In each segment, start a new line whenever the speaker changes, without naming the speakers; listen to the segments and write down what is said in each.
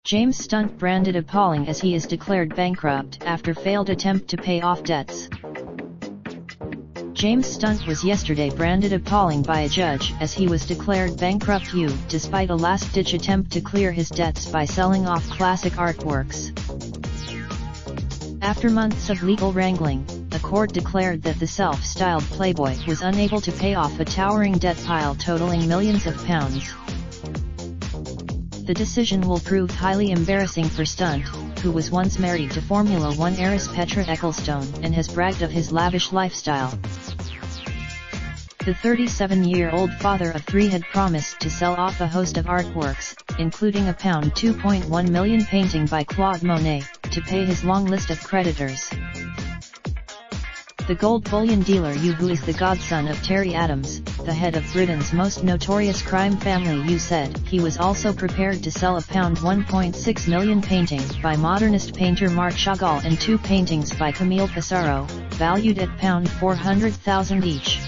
James Stunt branded appalling as he is declared bankrupt after failed attempt to pay off debts. James Stunt was yesterday branded appalling by a judge as he was declared bankrupt despite a last-ditch attempt to clear his debts by selling off classic artworks. After months of legal wrangling, the court declared that the self-styled playboy was unable to pay off a towering debt pile totaling millions of pounds. The decision will prove highly embarrassing for Stunt, who was once married to Formula One heiress Petra Ecclestone and has bragged of his lavish lifestyle. The 37-year-old father of three had promised to sell off a host of artworks, including a £2.1 million painting by Claude Monet, to pay his long list of creditors. The gold bullion dealer who is the godson of Terry Adams, the head of Britain's most notorious crime family, said he was also prepared to sell a £1.6 million painting by modernist painter Marc Chagall and two paintings by Camille Pissarro, valued at £400,000 each.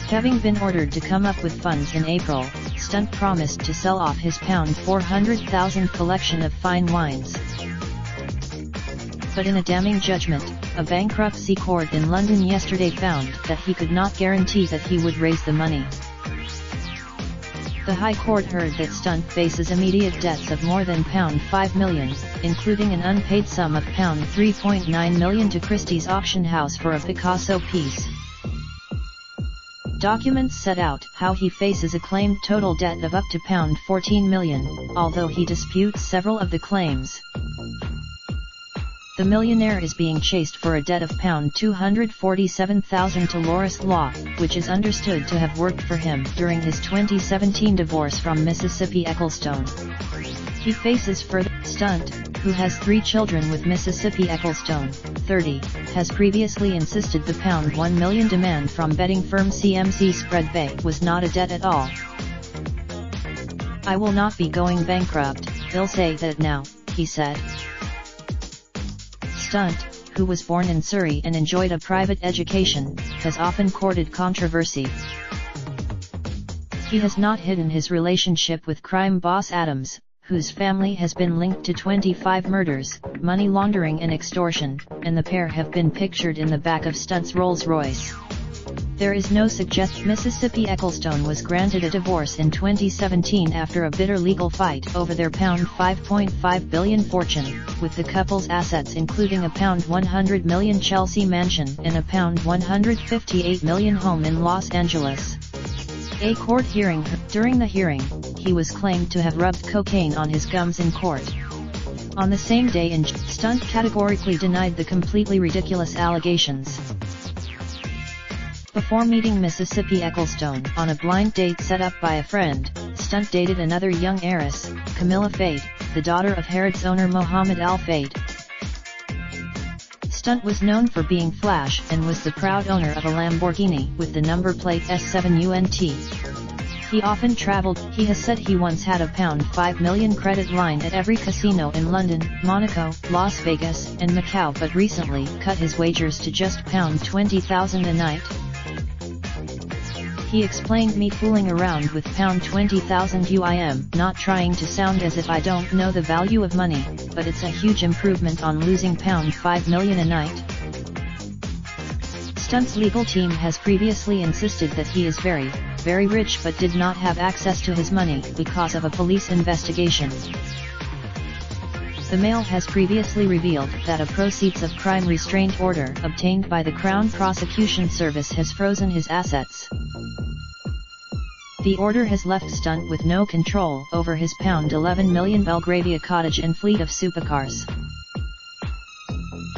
Having been ordered to come up with funds in April, Stunt promised to sell off his £400,000 collection of fine wines. But in a damning judgment, a bankruptcy court in London yesterday found that he could not guarantee that he would raise the money. The High Court heard that Stunt faces immediate debts of more than £5 million, including an unpaid sum of £3.9 million to Christie's auction house for a Picasso piece. Documents set out how he faces a claimed total debt of up to £14 million, although he disputes several of the claims. The millionaire is being chased for a debt of £247,000 to Loris Law, which is understood to have worked for him during his 2017 divorce from Mississippi Ecclestone. He faces further. Stunt, who has 3 children with Mississippi Ecclestone, 30, has previously insisted the £1 million demand from betting firm CMC Spread Bay was not a debt at all. "I will not be going bankrupt, they'll say that now," he said. Stunt, who was born in Surrey and enjoyed a private education, has often courted controversy. He has not hidden his relationship with crime boss Adams, whose family has been linked to 25 murders, money laundering and extortion, and the pair have been pictured in the back of Stunt's Rolls-Royce. There is no suggestion. Mississippi Ecclestone was granted a divorce in 2017 after a bitter legal fight over their £5.5 billion fortune, with the couple's assets including a £100 million Chelsea mansion and a £158 million home in Los Angeles. A court hearing. During the hearing, he was claimed to have rubbed cocaine on his gums in court. On the same day, Stunt categorically denied the completely ridiculous allegations. Before meeting Mississippi Ecclestone on a blind date set up by a friend, Stunt dated another young heiress, Camilla Fade, the daughter of Harrods owner Mohammed Al Fade. Stunt was known for being flash and was the proud owner of a Lamborghini with the number plate S7UNT. He often traveled. He has said he once had a £5 million credit line at every casino in London, Monaco, Las Vegas, and Macau, but recently cut his wagers to just £20,000 a night. He explained, "Me fooling around with £20,000 I am not trying to sound as if I don't know the value of money, but it's a huge improvement on losing £5 million a night." Stunt's legal team has previously insisted that he is very, very rich but did not have access to his money because of a police investigation. The Mail has previously revealed that a proceeds of crime restraint order obtained by the Crown Prosecution Service has frozen his assets. The order has left Stunt with no control over his £11 million Belgravia cottage and fleet of supercars.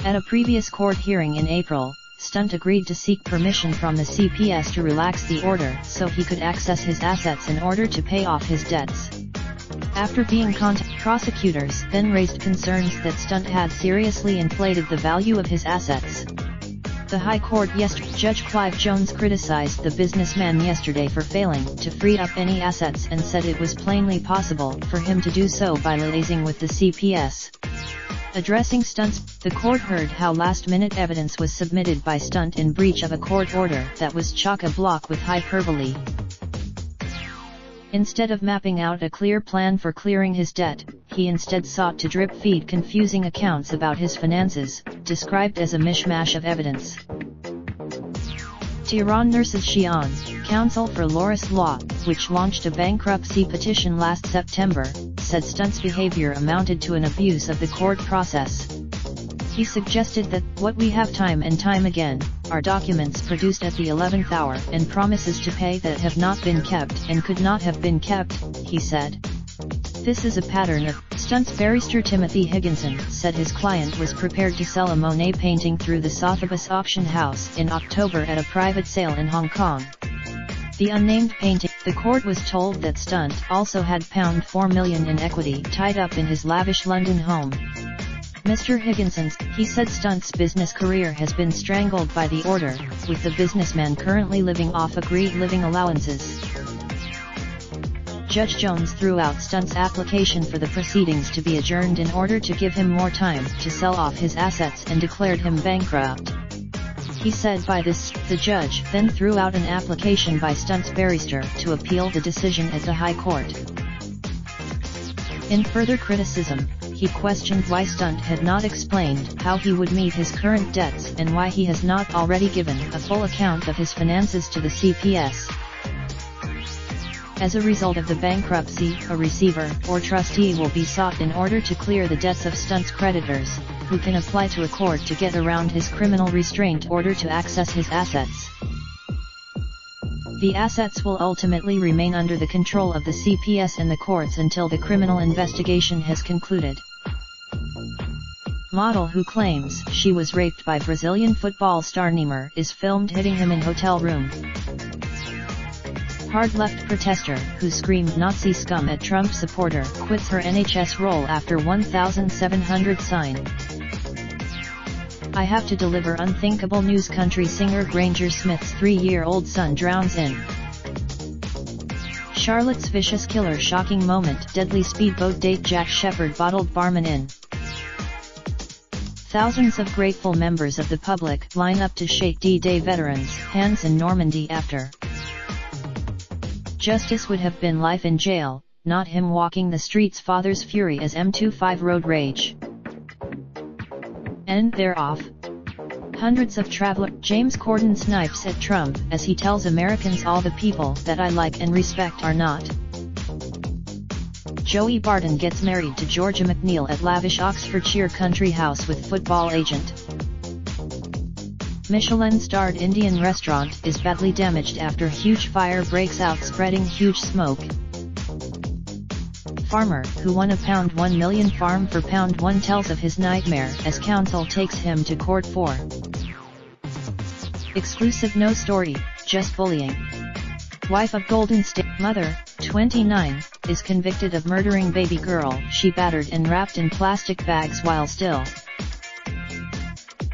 At a previous court hearing in April, Stunt agreed to seek permission from the CPS to relax the order so he could access his assets in order to pay off his debts. After being contacted, prosecutors then raised concerns that Stunt had seriously inflated the value of his assets. The High Court yesterday, Judge Clive Jones criticized the businessman yesterday for failing to free up any assets and said it was plainly possible for him to do so by liaising with the CPS. Addressing Stunt's, the court heard how last-minute evidence was submitted by Stunt in breach of a court order that was chock-a-block with hyperbole. Instead of mapping out a clear plan for clearing his debt, he instead sought to drip-feed confusing accounts about his finances, described as a mishmash of evidence. Tehran Nurses Xi'an, counsel for Loris Law, which launched a bankruptcy petition last September, said Stunt's behavior amounted to an abuse of the court process. He suggested that, what we have time and time again, are documents produced at the 11th hour and promises to pay that have not been kept and could not have been kept, he said. This is a pattern of, Stunt's barrister Timothy Higginson said his client was prepared to sell a Monet painting through the Sotheby's auction house in October at a private sale in Hong Kong. The unnamed painting, the court was told that Stunt also had £4 million in equity tied up in his lavish London home. Mr. Higginson's, he said Stunt's business career has been strangled by the order, with the businessman currently living off agreed living allowances. Judge Jones threw out Stunt's application for the proceedings to be adjourned in order to give him more time to sell off his assets and declared him bankrupt. He said by this, the judge then threw out an application by Stunt's barrister to appeal the decision at the High Court. In further criticism, he questioned why Stunt had not explained how he would meet his current debts and why he has not already given a full account of his finances to the CPS. As a result of the bankruptcy, a receiver or trustee will be sought in order to clear the debts of Stunt's creditors, who can apply to a court to get around his criminal restraint order to access his assets. The assets will ultimately remain under the control of the CPS and the courts until the criminal investigation has concluded. Model who claims she was raped by Brazilian football star Neymar is filmed hitting him in hotel room. Hard left protester who screamed Nazi scum at Trump supporter quits her NHS role after 1,700 sign. I have to deliver unthinkable news. Country singer Granger Smith's 3-year-old son drowns in Charlotte's vicious killer. Shocking moment. Deadly speedboat date. Jack Shepherd bottled barman in. Thousands of grateful members of the public line up to shake D-Day veterans' hands in Normandy after. Justice would have been life in jail, not him walking the streets. Father's fury as M25 road rage. And they're off. Hundreds of travelers. James Corden snipes at Trump as he tells Americans all the people that I like and respect are not. Joey Barton gets married to Georgia McNeil at lavish Oxfordshire country house with football agent. Michelin-starred Indian restaurant is badly damaged after huge fire breaks out spreading huge smoke. Farmer who won a £1 million farm for £1 tells of his nightmare as counsel takes him to court for exclusive. No story, just bullying. Wife of Golden State mother, 29, is convicted of murdering baby girl she battered and wrapped in plastic bags while still.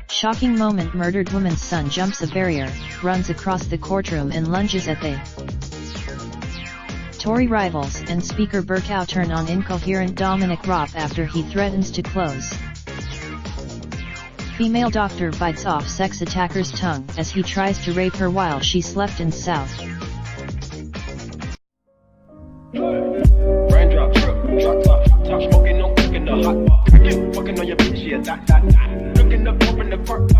Shocking moment. Murdered woman's son jumps a barrier, runs across the courtroom and lunges at the Tory rivals and Speaker Bercow turn on incoherent Dominic Raab after he threatens to close. Female doctor bites off sex attacker's tongue as he tries to rape her while she slept in South.
Raindrop, truck top smoking, no cooking the hot. I get fucking on your bitch, yeah, that. Looking up, open the park.